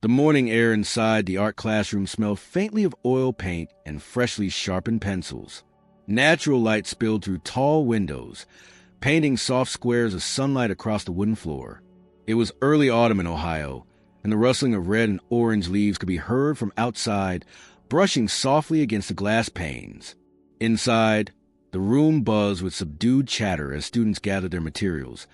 The morning air inside the art classroom smelled faintly of oil paint and freshly sharpened pencils. Natural light spilled through tall windows, painting soft squares of sunlight across the wooden floor. It was early autumn in Ohio, and the rustling of red and orange leaves could be heard from outside, brushing softly against the glass panes. Inside, the room buzzed with subdued chatter as students gathered their materials,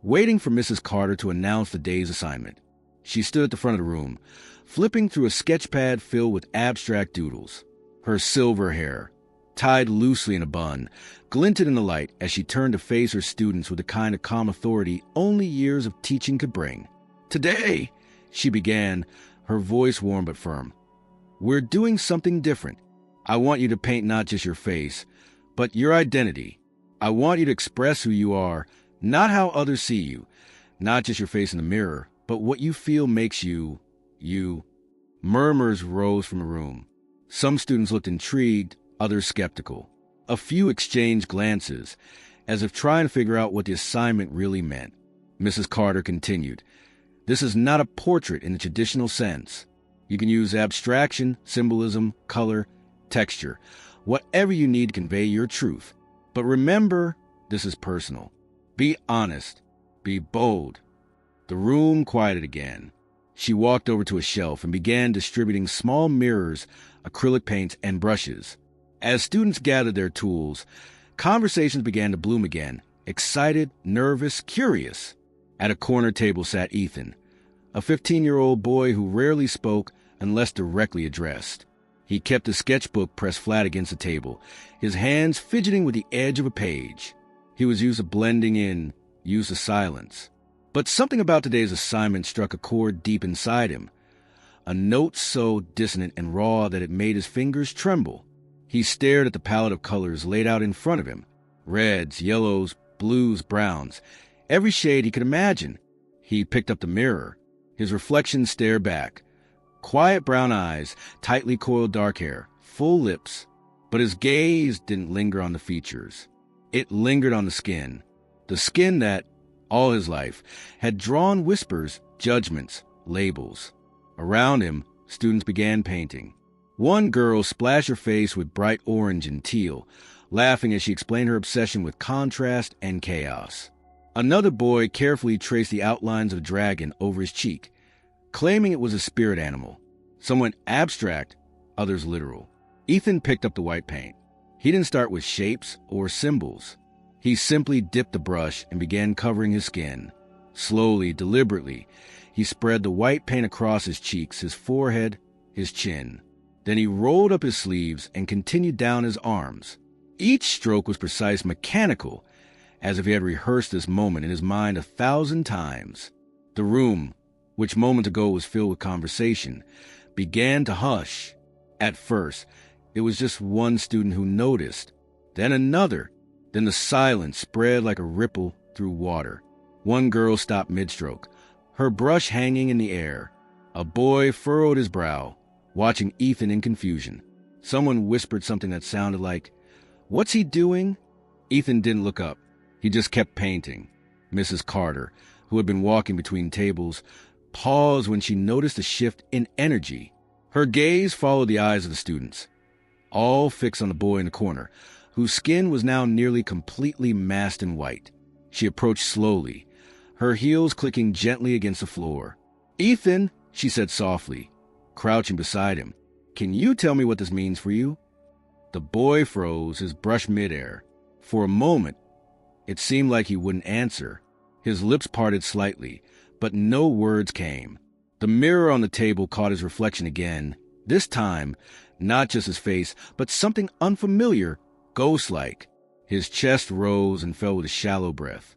waiting for Mrs. Carter to announce the day's assignment. She stood at the front of the room, flipping through a sketch pad filled with abstract doodles. Her silver hair, tied loosely in a bun, glinted in the light as she turned to face her students with the kind of calm authority only years of teaching could bring. "Today," she began, her voice warm but firm, "we're doing something different. I want you to paint not just your face, but your identity. I want you to express who you are, not how others see you, not just your face in the mirror, but what you feel makes you, you." Murmurs rose from the room. Some students looked intrigued, others skeptical. A few exchanged glances, as if trying to figure out what the assignment really meant. Mrs. Carter continued, "This is not a portrait in the traditional sense. You can use abstraction, symbolism, color, texture, whatever you need to convey your truth. But remember, this is personal. Be honest. Be bold." The room quieted again. She walked over to a shelf and began distributing small mirrors, acrylic paints, and brushes. As students gathered their tools, conversations began to bloom again, excited, nervous, curious. At a corner table sat Ethan, a 15-year-old boy who rarely spoke unless directly addressed. He kept a sketchbook pressed flat against the table, his hands fidgeting with the edge of a page. He was used to blending in, used to silence. But something about today's assignment struck a chord deep inside him, a note so dissonant and raw that it made his fingers tremble. He stared at the palette of colors laid out in front of him, reds, yellows, blues, browns, every shade he could imagine. He picked up the mirror. His reflection stared back. Quiet brown eyes, tightly coiled dark hair, full lips. But his gaze didn't linger on the features. It lingered on the skin that, all his life, had drawn whispers, judgments, labels. Around him, students began painting. One girl splashed her face with bright orange and teal, laughing as she explained her obsession with contrast and chaos. Another boy carefully traced the outlines of a dragon over his cheek, claiming it was a spirit animal. Some went abstract, others literal. Ethan picked up the white paint. He didn't start with shapes or symbols. He simply dipped the brush and began covering his skin. Slowly, deliberately, he spread the white paint across his cheeks, his forehead, his chin. Then he rolled up his sleeves and continued down his arms. Each stroke was precise, mechanical, as if he had rehearsed this moment in his mind 1,000 times. The room, which moments ago was filled with conversation, began to hush. At first, it was just one student who noticed, then another. Then the silence spread like a ripple through water. One girl stopped mid-stroke, her brush hanging in the air. A boy furrowed his brow, watching Ethan in confusion. Someone whispered something that sounded like, "What's he doing?" Ethan didn't look up. He just kept painting. Mrs. Carter, who had been walking between tables, paused when she noticed a shift in energy. Her gaze followed the eyes of the students, all fixed on the boy in the corner, whose skin was now nearly completely masked in white. She approached slowly, her heels clicking gently against the floor. "Ethan," she said softly, crouching beside him, "can you tell me what this means for you?" The boy froze, his brush midair. For a moment, it seemed like he wouldn't answer. His lips parted slightly, but no words came. The mirror on the table caught his reflection again. This time, not just his face, but something unfamiliar, ghost-like. His chest rose and fell with a shallow breath.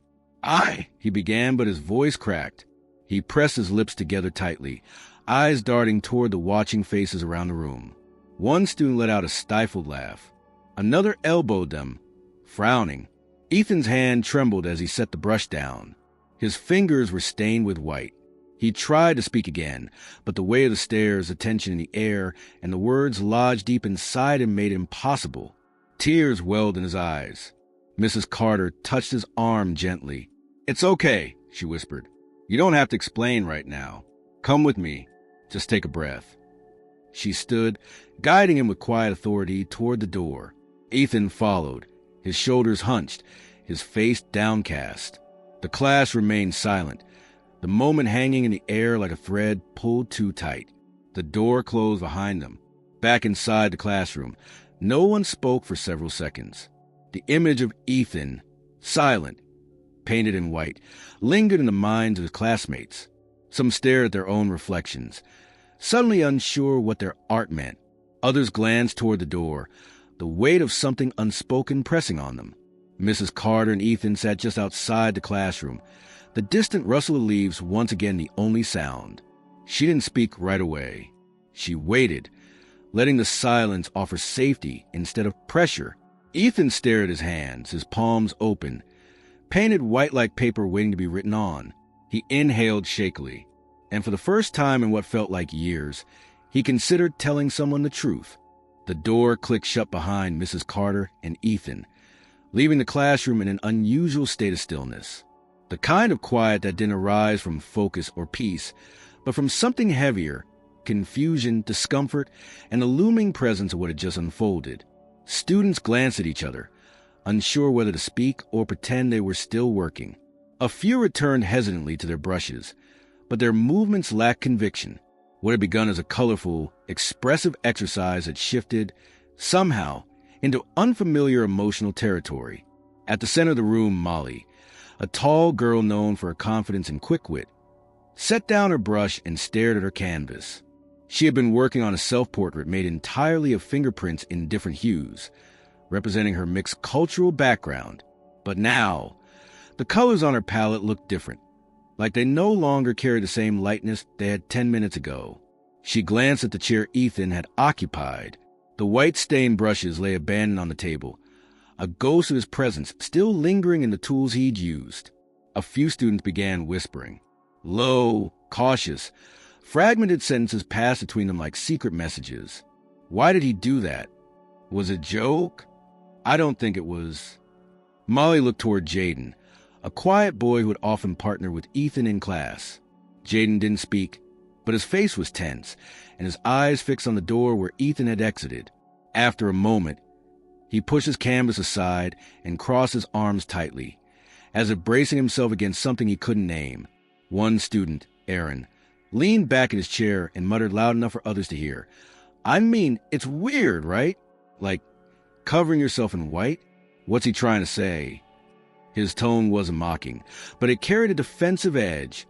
He began, but his voice cracked. He pressed his lips together tightly, eyes darting toward the watching faces around the room. One student let out a stifled laugh. Another elbowed them, frowning. Ethan's hand trembled as he set the brush down. His fingers were stained with white. He tried to speak again, but the weight of the stairs, the tension in the air, and the words lodged deep inside him made it impossible. Tears welled in his eyes. Mrs. Carter touched his arm gently. "It's okay," she whispered. "You don't have to explain right now. Come with me. Just take a breath." She stood, guiding him with quiet authority toward the door. Ethan followed, his shoulders hunched, his face downcast. The class remained silent, the moment hanging in the air like a thread pulled too tight. The door closed behind them. Back inside the classroom, no one spoke for several seconds. The image of Ethan, silent, painted in white, lingered in the minds of his classmates. Some stared at their own reflections, suddenly unsure what their art meant. Others glanced toward the door, the weight of something unspoken pressing on them. Mrs. Carter and Ethan sat just outside the classroom, the distant rustle of leaves once again the only sound. She didn't speak right away. She waited, letting the silence offer safety instead of pressure. Ethan stared at his hands, his palms open, painted white like paper waiting to be written on. He inhaled shakily, and for the first time in what felt like years, he considered telling someone the truth. The door clicked shut behind Mrs. Carter and Ethan, leaving the classroom in an unusual state of stillness. The kind of quiet that didn't arise from focus or peace, but from something heavier, confusion, discomfort, and the looming presence of what had just unfolded. Students glanced at each other, unsure whether to speak or pretend they were still working. A few returned hesitantly to their brushes, but their movements lacked conviction. What had begun as a colorful, expressive exercise had shifted, somehow, into unfamiliar emotional territory. At the center of the room, Molly, a tall girl known for her confidence and quick wit, set down her brush and stared at her canvas. She had been working on a self-portrait made entirely of fingerprints in different hues, representing her mixed cultural background. But now, the colors on her palette looked different, like they no longer carried the same lightness they had 10 minutes ago. She glanced at the chair Ethan had occupied. The white-stained brushes lay abandoned on the table, a ghost of his presence still lingering in the tools he'd used. A few students began whispering. Low, cautious, fragmented sentences passed between them like secret messages. Why did he do that? Was it a joke? I don't think it was. Molly looked toward Jaden, a quiet boy who would often partner with Ethan in class. Jaden didn't speak, but his face was tense, and his eyes fixed on the door where Ethan had exited. After a moment, he pushed his canvas aside and crossed his arms tightly, as if bracing himself against something he couldn't name. One student, Aaron, leaned back in his chair and muttered loud enough for others to hear, "I mean, it's weird, right? Like, covering yourself in white? What's he trying to say?" His tone wasn't mocking, but it carried a defensive edge,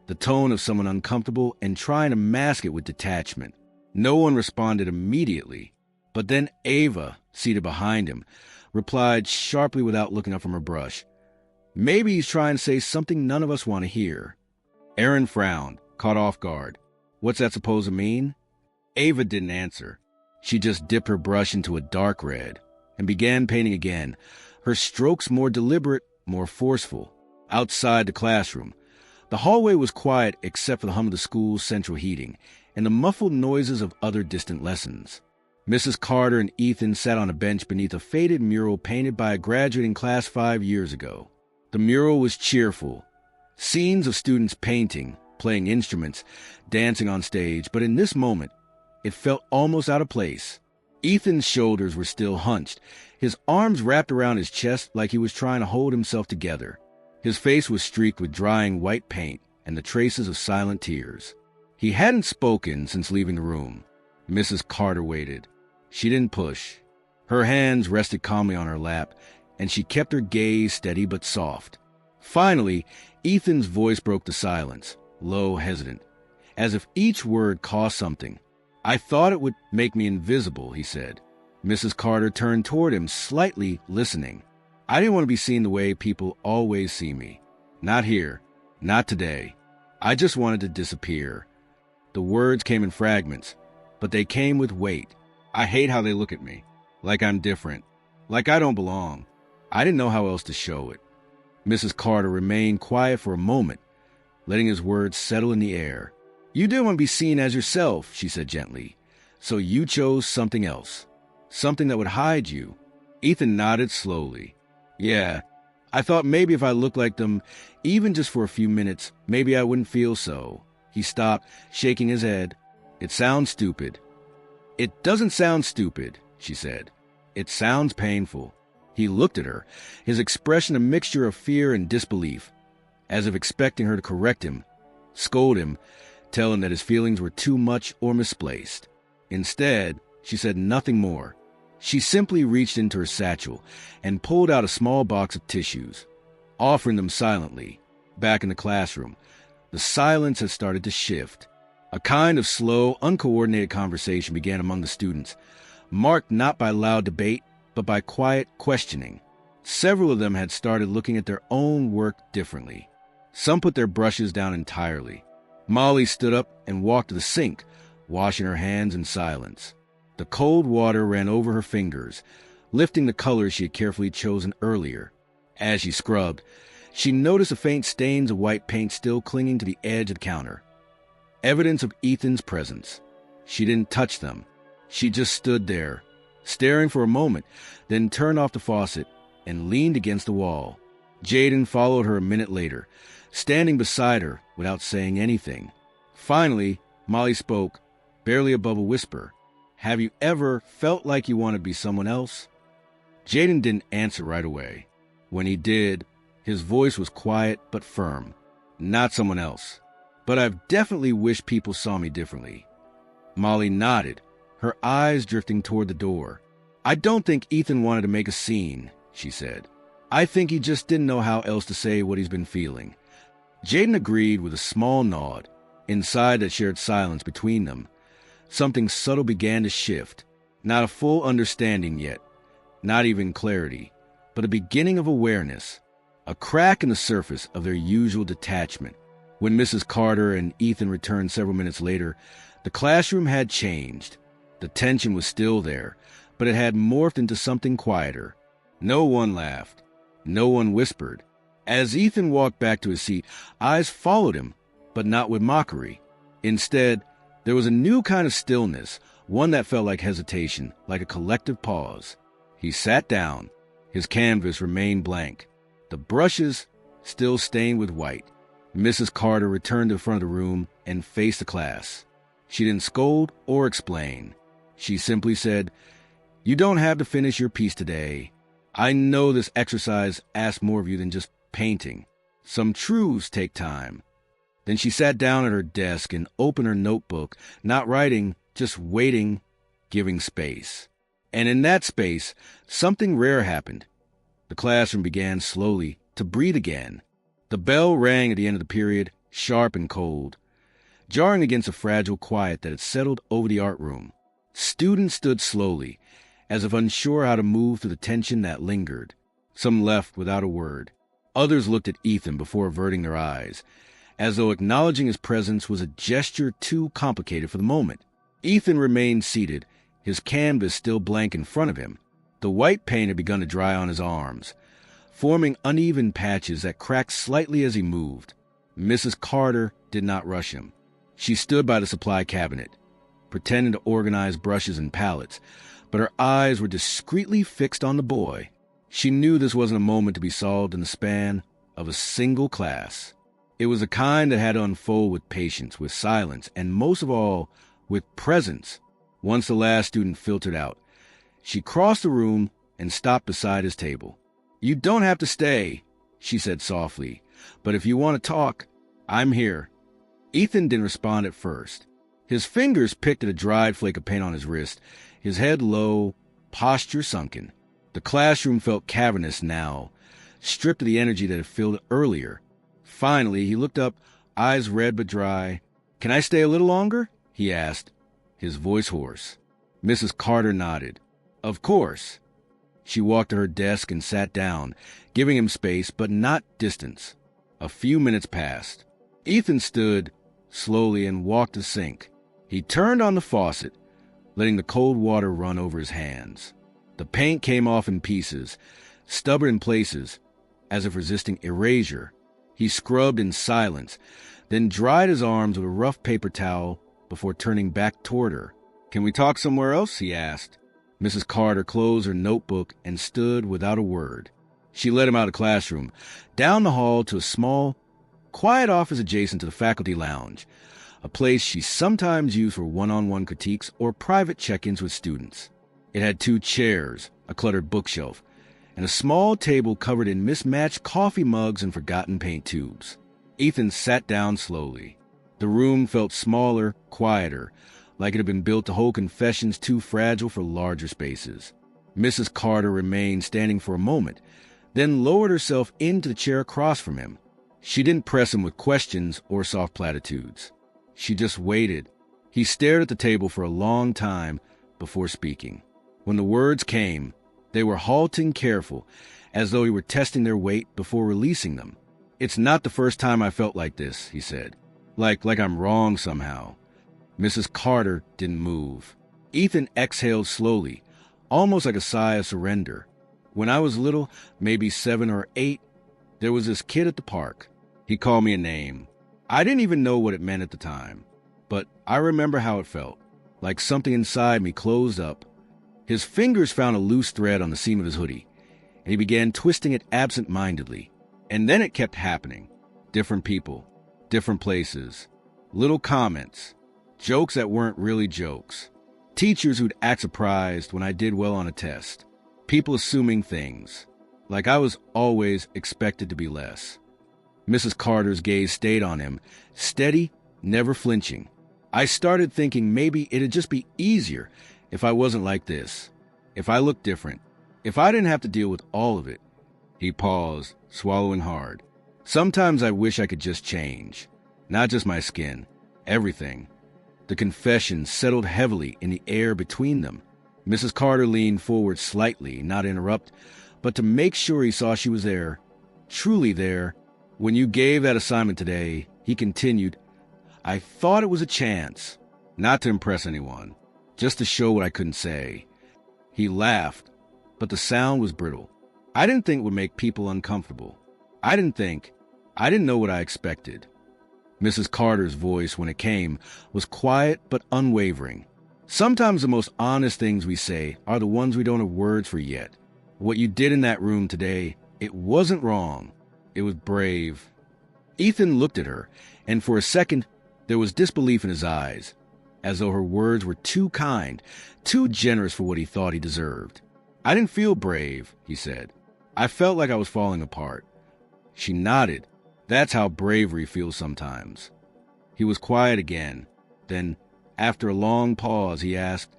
the tone of someone uncomfortable and trying to mask it with detachment. No one responded immediately, but then Ava, seated behind him, replied sharply without looking up from her brush, "Maybe he's trying to say something none of us want to hear." Aaron frowned, caught off guard. What's that supposed to mean? Ava didn't answer. She just dipped her brush into a dark red and began painting again, her strokes more deliberate, more forceful. Outside the classroom, the hallway was quiet except for the hum of the school's central heating and the muffled noises of other distant lessons. Mrs. Carter and Ethan sat on a bench beneath a faded mural painted by a graduating class 5 years ago. The mural was cheerful, scenes of students painting, playing instruments, dancing on stage, but in this moment, it felt almost out of place. Ethan's shoulders were still hunched, his arms wrapped around his chest like he was trying to hold himself together. His face was streaked with drying white paint and the traces of silent tears. He hadn't spoken since leaving the room. Mrs. Carter waited. She didn't push. Her hands rested calmly on her lap, and she kept her gaze steady but soft. Finally, Ethan's voice broke the silence, low, hesitant, as if each word cost something. "I thought it would make me invisible," he said. Mrs. Carter turned toward him, slightly listening. "I didn't want to be seen the way people always see me. Not here. Not today. I just wanted to disappear." The words came in fragments, but they came with weight. "I hate how they look at me. Like I'm different. Like I don't belong. I didn't know how else to show it." Mrs. Carter remained quiet for a moment, letting his words settle in the air. "You didn't want to be seen as yourself," she said gently. "So you chose something else. Something that would hide you." Ethan nodded slowly. "Yeah, I thought maybe if I looked like them, even just for a few minutes, maybe I wouldn't feel so." He stopped, shaking his head. It sounds stupid. It doesn't sound stupid, she said. It sounds painful. He looked at her, his expression a mixture of fear and disbelief, as if expecting her to correct him, scold him, tell him that his feelings were too much or misplaced. Instead, she said nothing more. She simply reached into her satchel and pulled out a small box of tissues, offering them silently. Back in the classroom, the silence had started to shift. A kind of slow, uncoordinated conversation began among the students, marked not by loud debate, but by quiet questioning. Several of them had started looking at their own work differently. Some put their brushes down entirely. Molly stood up and walked to the sink, washing her hands in silence. The cold water ran over her fingers, lifting the colors she had carefully chosen earlier. As she scrubbed, she noticed the faint stains of white paint still clinging to the edge of the counter. Evidence of Ethan's presence. She didn't touch them. She just stood there, staring for a moment, then turned off the faucet and leaned against the wall. Jaden followed her a minute later, standing beside her without saying anything. Finally, Molly spoke, barely above a whisper. Have you ever felt like you want to be someone else? Jaden didn't answer right away. When he did, his voice was quiet but firm. Not someone else. But I've definitely wished people saw me differently. Molly nodded, her eyes drifting toward the door. I don't think Ethan wanted to make a scene, she said. I think he just didn't know how else to say what he's been feeling. Jaden agreed with a small nod. Inside that shared silence between them, something subtle began to shift. Not a full understanding yet, not even clarity, but a beginning of awareness, a crack in the surface of their usual detachment. When Mrs. Carter and Ethan returned several minutes later, the classroom had changed. The tension was still there, but it had morphed into something quieter. No one laughed. No one whispered. As Ethan walked back to his seat, eyes followed him, but not with mockery. Instead, there was a new kind of stillness, one that felt like hesitation, like a collective pause. He sat down. His canvas remained blank, the brushes still stained with white. Mrs. Carter returned to the front of the room and faced the class. She didn't scold or explain. She simply said, "You don't have to finish your piece today. I know this exercise asks more of you than just painting. Some truths take time." Then she sat down at her desk and opened her notebook, not writing, just waiting, giving space. And in that space, something rare happened. The classroom began slowly to breathe again. The bell rang at the end of the period, sharp and cold, jarring against a fragile quiet that had settled over the art room. Students stood slowly, as if unsure how to move through the tension that lingered. Some left without a word. Others looked at Ethan before averting their eyes, as though acknowledging his presence was a gesture too complicated for the moment. Ethan remained seated, his canvas still blank in front of him. The white paint had begun to dry on his arms, forming uneven patches that cracked slightly as he moved. Mrs. Carter did not rush him. She stood by the supply cabinet, pretending to organize brushes and palettes, but her eyes were discreetly fixed on the boy. She knew this wasn't a moment to be solved in the span of a single class. It was a kind that had to unfold with patience, with silence, and most of all, with presence. Once the last student filtered out, she crossed the room and stopped beside his table. "You don't have to stay," she said softly, "but if you want to talk, I'm here." Ethan didn't respond at first. His fingers picked at a dried flake of paint on his wrist, his head low, posture sunken. The classroom felt cavernous now, stripped of the energy that had filled it earlier. Finally, he looked up, eyes red but dry. "Can I stay a little longer?" he asked, his voice hoarse. Mrs. Carter nodded. "Of course." She walked to her desk and sat down, giving him space but not distance. A few minutes passed. Ethan stood slowly and walked to the sink. He turned on the faucet, letting the cold water run over his hands. The paint came off in pieces, stubborn in places, as if resisting erasure. He scrubbed in silence, then dried his arms with a rough paper towel before turning back toward her. "Can we talk somewhere else?" he asked. Mrs. Carter closed her notebook and stood without a word. She led him out of the classroom, down the hall to a small, quiet office adjacent to the faculty lounge. a place she sometimes used for one-on-one critiques or private check-ins with students. It had 2 chairs, a cluttered bookshelf, and a small table covered in mismatched coffee mugs and forgotten paint tubes. Ethan sat down slowly. The room felt smaller, quieter, like it had been built to hold confessions too fragile for larger spaces. Mrs. Carter remained standing for a moment, then lowered herself into the chair across from him. She didn't press him with questions or soft platitudes. She just waited. He stared at the table for a long time before speaking. When the words came, they were halting, careful, as though he were testing their weight before releasing them. "It's not the first time I felt like this," he said. Like I'm wrong somehow." Mrs. Carter didn't move. Ethan exhaled slowly, almost like a sigh of surrender. "When I was little, maybe 7 or 8, there was this kid at the park. He called me a name. I didn't even know what it meant at the time, but I remember how it felt, like something inside me closed up." His fingers found a loose thread on the seam of his hoodie, and he began twisting it absent-mindedly. And then it kept happening. Different people, different places, little comments, jokes that weren't really jokes, teachers who'd act surprised when I did well on a test, people assuming things, like I was always expected to be less. Mrs. Carter's gaze stayed on him, steady, never flinching. I started thinking maybe it'd just be easier if I wasn't like this, if I looked different, if I didn't have to deal with all of it. He paused, swallowing hard. "Sometimes I wish I could just change. Not just my skin, everything." The confession settled heavily in the air between them. Mrs. Carter leaned forward slightly, not to interrupt, but to make sure he saw she was there, truly there. "When you gave that assignment today," he continued, "I thought it was a chance, not to impress anyone, just to show what I couldn't say." He laughed, but the sound was brittle. "I didn't think it would make people uncomfortable. I didn't know what I expected." Mrs. Carter's voice, when it came, was quiet but unwavering. "Sometimes the most honest things we say are the ones we don't have words for yet. What you did in that room today, it wasn't wrong. It was brave." Ethan looked at her, and for a second, there was disbelief in his eyes, as though her words were too kind, too generous for what he thought he deserved. "I didn't feel brave," he said. "I felt like I was falling apart." She nodded. "That's how bravery feels sometimes." He was quiet again. Then, after a long pause, he asked,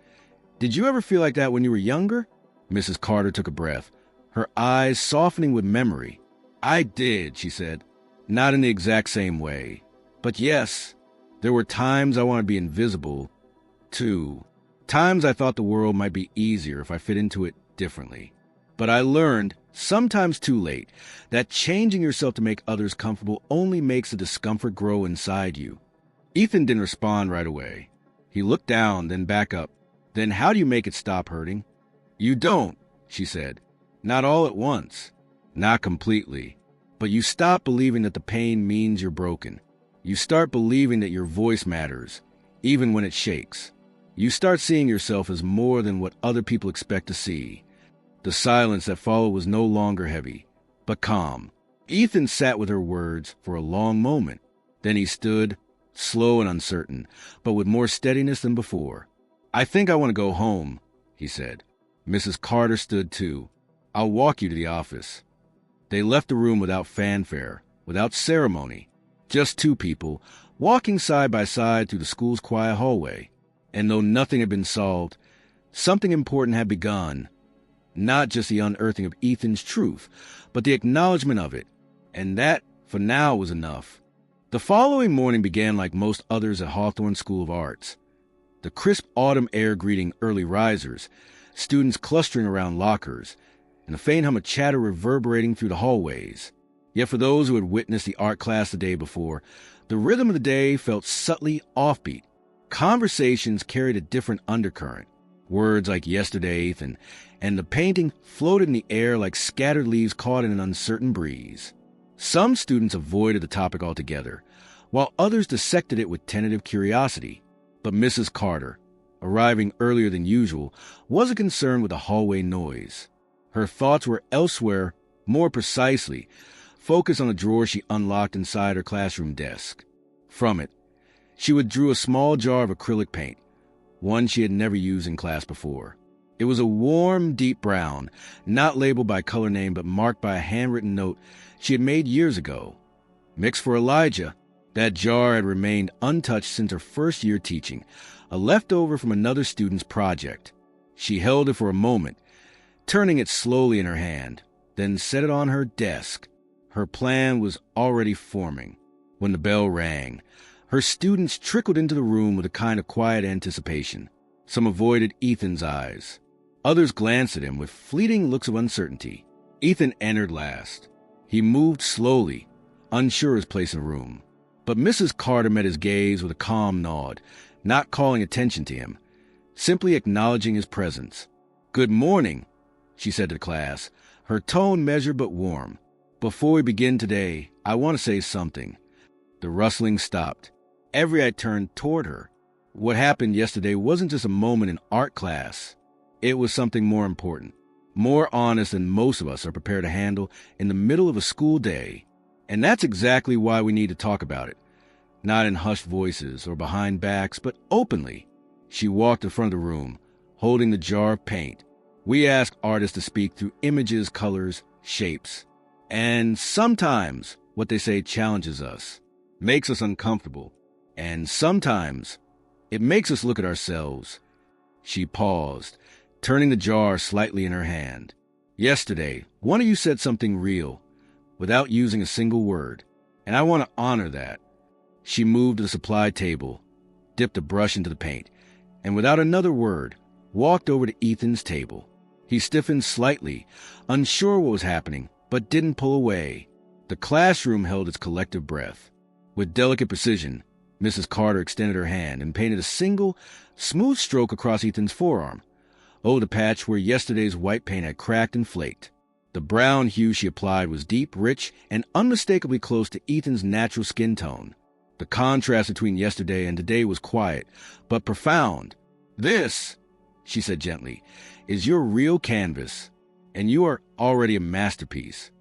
"Did you ever feel like that when you were younger?" Mrs. Carter took a breath, her eyes softening with memory. "I did," she said. "Not in the exact same way. But yes, there were times I wanted to be invisible, too. Times I thought the world might be easier if I fit into it differently. But I learned, sometimes too late, that changing yourself to make others comfortable only makes the discomfort grow inside you." Ethan didn't respond right away. He looked down, then back up. "Then how do you make it stop hurting?" "You don't," she said. "Not all at once. Not completely. But you stop believing that the pain means you're broken. You start believing that your voice matters, even when it shakes. You start seeing yourself as more than what other people expect to see." The silence that followed was no longer heavy, but calm. Ethan sat with her words for a long moment. Then he stood, slow and uncertain, but with more steadiness than before. "I think I want to go home," he said. Mrs. Carter stood too. "I'll walk you to the office." They left the room without fanfare, without ceremony, just 2 people, walking side by side through the school's quiet hallway. And though nothing had been solved, something important had begun. Not just the unearthing of Ethan's truth, but the acknowledgement of it. And that, for now, was enough. The following morning began like most others at Hawthorne School of Arts. The crisp autumn air greeting early risers, students clustering around lockers, and a faint hum of chatter reverberating through the hallways. Yet for those who had witnessed the art class the day before, the rhythm of the day felt subtly offbeat. Conversations carried a different undercurrent. Words like "yesterday," and the painting floated in the air like scattered leaves caught in an uncertain breeze. Some students avoided the topic altogether, while others dissected it with tentative curiosity. But Mrs. Carter, arriving earlier than usual, wasn't concerned with the hallway noise. Her thoughts were elsewhere, more precisely, focused on the drawer she unlocked inside her classroom desk. From it, She withdrew a small jar of acrylic paint, one she had never used in class before. It was a warm, deep brown, not labeled by color name but marked by a handwritten note she had made years ago. Mixed for Elijah. That jar had remained untouched since her first year teaching, a leftover from another student's project. She held it for a moment, turning it slowly in her hand, then set it on her desk. Her plan was already forming. When the bell rang, her students trickled into the room with a kind of quiet anticipation. Some avoided Ethan's eyes. Others glanced at him with fleeting looks of uncertainty. Ethan entered last. He moved slowly, unsure of his place in the room. But Mrs. Carter met his gaze with a calm nod, not calling attention to him, simply acknowledging his presence. "Good morning," she said to the class, her tone measured but warm. "Before we begin today, I want to say something." The rustling stopped. Every eye turned toward her. What happened yesterday wasn't just a moment in art class. It was something more important, more honest than most of us are prepared to handle in the middle of a school day. And that's exactly why we need to talk about it. Not in hushed voices or behind backs, but openly. She walked in front of the room, holding the jar of paint. We ask artists to speak through images, colors, shapes. And sometimes what they say challenges us, makes us uncomfortable. And sometimes it makes us look at ourselves. She paused, turning the jar slightly in her hand. "Yesterday, one of you said something real, without using a single word, and I want to honor that." She moved to the supply table, dipped a brush into the paint, and without another word, walked over to Ethan's table. He stiffened slightly, unsure what was happening, but didn't pull away. The classroom held its collective breath. With delicate precision, Mrs. Carter extended her hand and painted a single, smooth stroke across Ethan's forearm, over the patch where yesterday's white paint had cracked and flaked. The brown hue she applied was deep, rich, and unmistakably close to Ethan's natural skin tone. The contrast between yesterday and today was quiet, but profound. "This," she said gently, "is your real canvas, and you are already a masterpiece."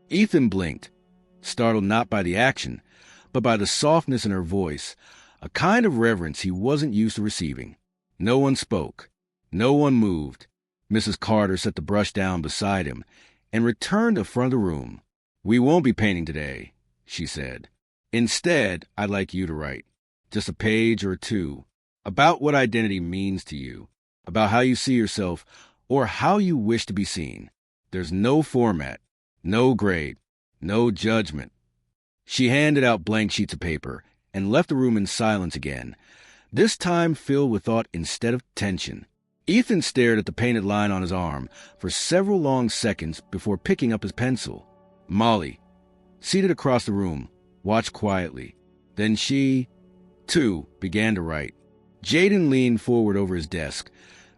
Ethan blinked, startled not by the action, but by the softness in her voice, a kind of reverence he wasn't used to receiving. No one spoke. No one moved. Mrs. Carter set the brush down beside him and returned to the front of the room. "We won't be painting today," she said. "Instead, I'd like you to write, just a page or two, about what identity means to you, about how you see yourself or how you wish to be seen. There's no format, no grade, no judgment." She handed out blank sheets of paper and left the room in silence again, this time filled with thought instead of tension. Ethan stared at the painted line on his arm for several long seconds before picking up his pencil. Molly, seated across the room, watched quietly. Then she, too, began to write. Jaden leaned forward over his desk,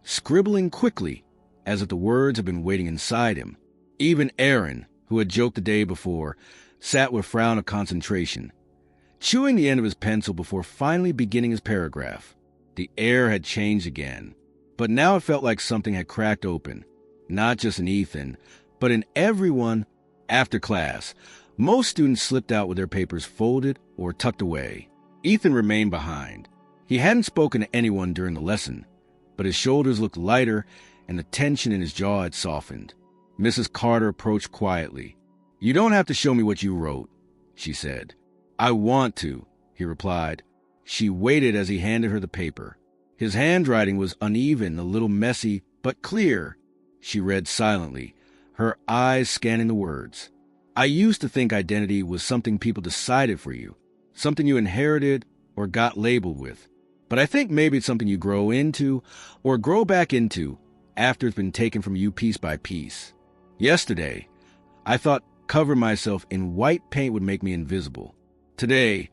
scribbling quickly, as if the words had been waiting inside him. Even Aaron, who had joked the day before, sat with a frown of concentration, chewing the end of his pencil before finally beginning his paragraph. The air had changed again, but now it felt like something had cracked open, not just in Ethan, but in everyone. After class, most students slipped out with their papers folded or tucked away. Ethan remained behind. He hadn't spoken to anyone during the lesson, but his shoulders looked lighter and the tension in his jaw had softened. Mrs. Carter approached quietly. "You don't have to show me what you wrote," she said. "I want to," he replied. She waited as he handed her the paper. His handwriting was uneven, a little messy, but clear. She read silently, her eyes scanning the words. "I used to think identity was something people decided for you, something you inherited or got labeled with. But I think maybe it's something you grow into or grow back into after it's been taken from you piece by piece. Yesterday, I thought covering myself in white paint would make me invisible. Today,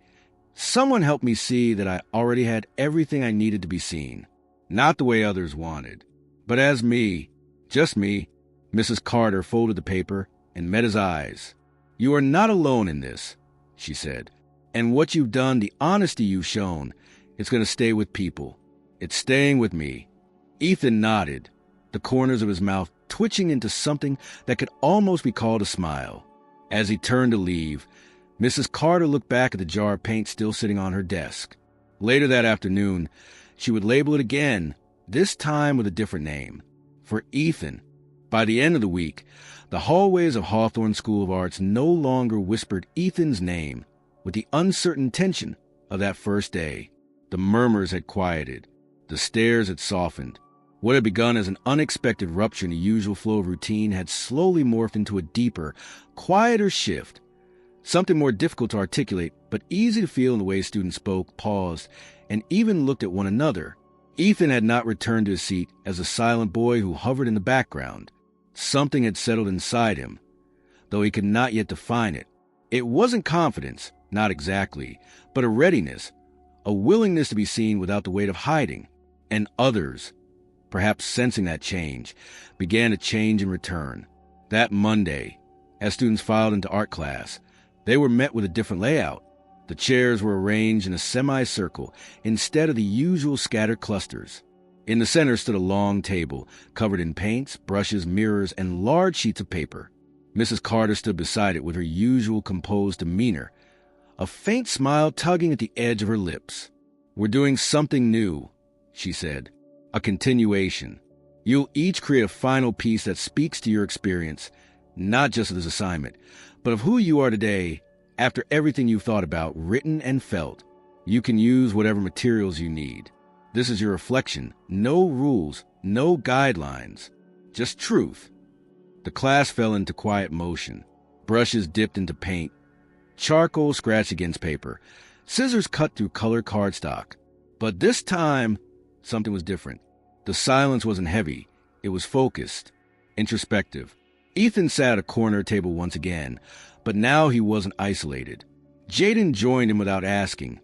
someone helped me see that I already had everything I needed to be seen, not the way others wanted, but as me, just me." Mrs. Carter folded the paper and met his eyes. "You are not alone in this," she said. "And what you've done, the honesty you've shown, it's going to stay with people. It's staying with me." Ethan nodded, the corners of his mouth twitching into something that could almost be called a smile. As he turned to leave, Mrs. Carter looked back at the jar of paint still sitting on her desk. Later that afternoon, she would label it again, this time with a different name, for Ethan. By the end of the week, the hallways of Hawthorne School of Arts no longer whispered Ethan's name with the uncertain tension of that first day. The murmurs had quieted. The stares had softened. What had begun as an unexpected rupture in the usual flow of routine had slowly morphed into a deeper, quieter shift. Something more difficult to articulate, but easy to feel in the way students spoke, paused, and even looked at one another. Ethan had not returned to his seat as a silent boy who hovered in the background. Something had settled inside him, though he could not yet define it. It wasn't confidence, not exactly, but a readiness, a willingness to be seen without the weight of hiding. And others, perhaps sensing that change, began to change in return. That Monday, as students filed into art class, they were met with a different layout. The chairs were arranged in a semicircle instead of the usual scattered clusters. In the center stood a long table, covered in paints, brushes, mirrors, and large sheets of paper. Mrs. Carter stood beside it with her usual composed demeanor, a faint smile tugging at the edge of her lips. "We're doing something new," she said. "A continuation. You'll each create a final piece that speaks to your experience, not just of this assignment, but of who you are today after everything you've thought about, written, and felt. You can use whatever materials you need. This is your reflection. No rules, no guidelines, just truth." The class fell into quiet motion. Brushes dipped into paint. Charcoal scratched against paper. Scissors cut through colored cardstock. But this time, something was different. The silence wasn't heavy. It was focused, introspective. Ethan sat at a corner table once again, but now he wasn't isolated. Jaden joined him without asking,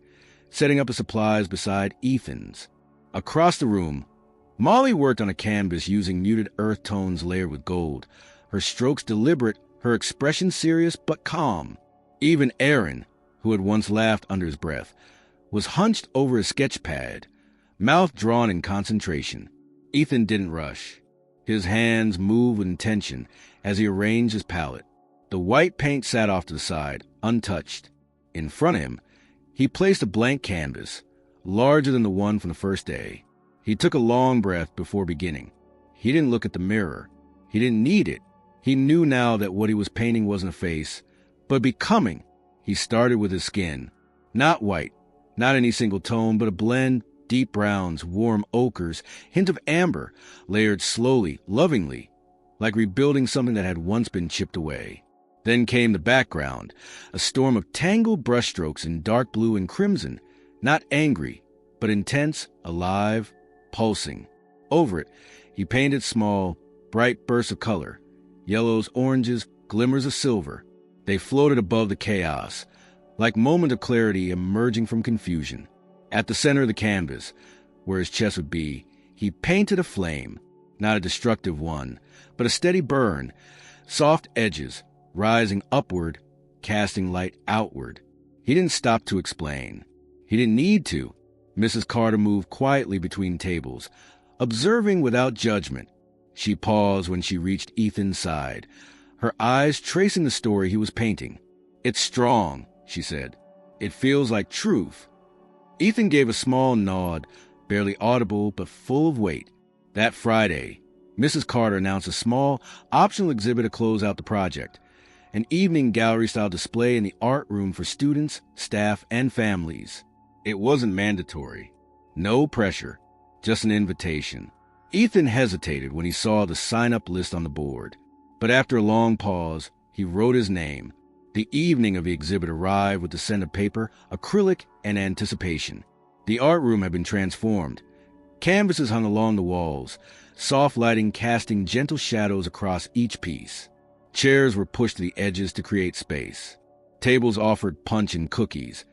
setting up his supplies beside Ethan's. Across the room, Molly worked on a canvas using muted earth tones layered with gold, her strokes deliberate, her expression serious but calm. Even Aaron, who had once laughed under his breath, was hunched over his sketch pad, mouth drawn in concentration. Ethan didn't rush. His hands moved with intention as he arranged his palette. The white paint sat off to the side, untouched. In front of him, he placed a blank canvas, larger than the one from the first day. He took a long breath before beginning. He didn't look at the mirror. He didn't need it. He knew now that what he was painting wasn't a face, but becoming. He started with his skin. Not white, not any single tone, but a blend, deep browns, warm ochres, hint of amber, layered slowly, lovingly, like rebuilding something that had once been chipped away. Then came the background, a storm of tangled brushstrokes in dark blue and crimson, not angry, but intense, alive, pulsing. Over it, he painted small, bright bursts of color, yellows, oranges, glimmers of silver. They floated above the chaos, like moments of clarity emerging from confusion. At the center of the canvas, where his chest would be, he painted a flame, not a destructive one, but a steady burn, soft edges, rising upward, casting light outward. He didn't stop to explain. He didn't need to. Mrs. Carter moved quietly between tables, observing without judgment. She paused when she reached Ethan's side, her eyes tracing the story he was painting. "It's strong," she said. "It feels like truth." Ethan gave a small nod, barely audible but full of weight. That Friday, Mrs. Carter announced a small, optional exhibit to close out the project, an evening gallery-style display in the art room for students, staff, and families. It wasn't mandatory. No pressure, just an invitation. Ethan hesitated when he saw the sign-up list on the board, but after a long pause, he wrote his name. The evening of the exhibit arrived with the scent of paper, acrylic, and anticipation. The art room had been transformed. Canvases hung along the walls, soft lighting casting gentle shadows across each piece. Chairs were pushed to the edges to create space. Tables offered punch and cookies,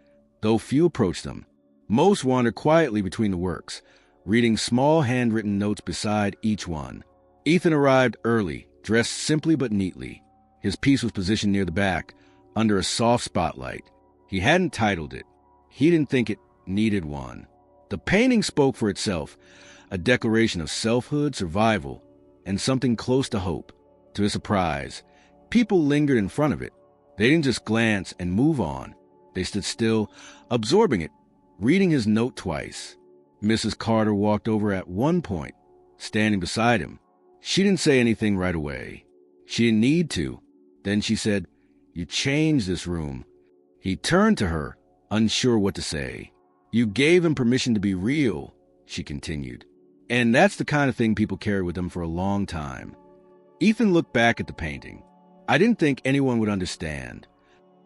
though few approached them. Most wandered quietly between the works, reading small handwritten notes beside each one. Ethan arrived early, dressed simply but neatly. His piece was positioned near the back, under a soft spotlight. He hadn't titled it. He didn't think it needed one. The painting spoke for itself, a declaration of selfhood, survival, and something close to hope. To his surprise, people lingered in front of it. They didn't just glance and move on. They stood still, absorbing it, reading his note twice. Mrs. Carter walked over at one point, standing beside him. She didn't say anything right away. She didn't need to. Then she said, "You changed this room." He turned to her, unsure what to say. "You gave him permission to be real," she continued. And that's the kind of thing people carry with them for a long time. Ethan looked back at the painting. "I didn't think anyone would understand."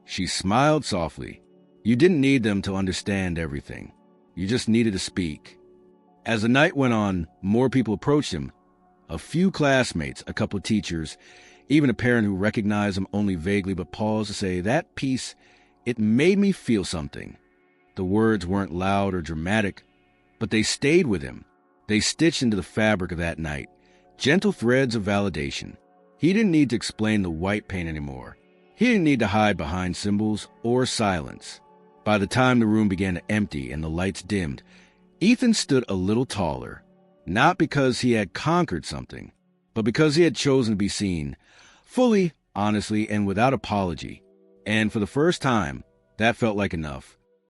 She smiled softly. "You didn't need them to understand everything. You just needed to speak." As the night went on, more people approached him. A few classmates, a couple of teachers, even a parent who recognized him only vaguely but paused to say, "That piece, it made me feel something." The words weren't loud or dramatic, but they stayed with him. They stitched into the fabric of that night, gentle threads of validation. He didn't need to explain the white paint anymore. He didn't need to hide behind symbols or silence. By the time the room began to empty and the lights dimmed, Ethan stood a little taller, not because he had conquered something, but because he had chosen to be seen, fully, honestly, and without apology. And for the first time, that felt like enough.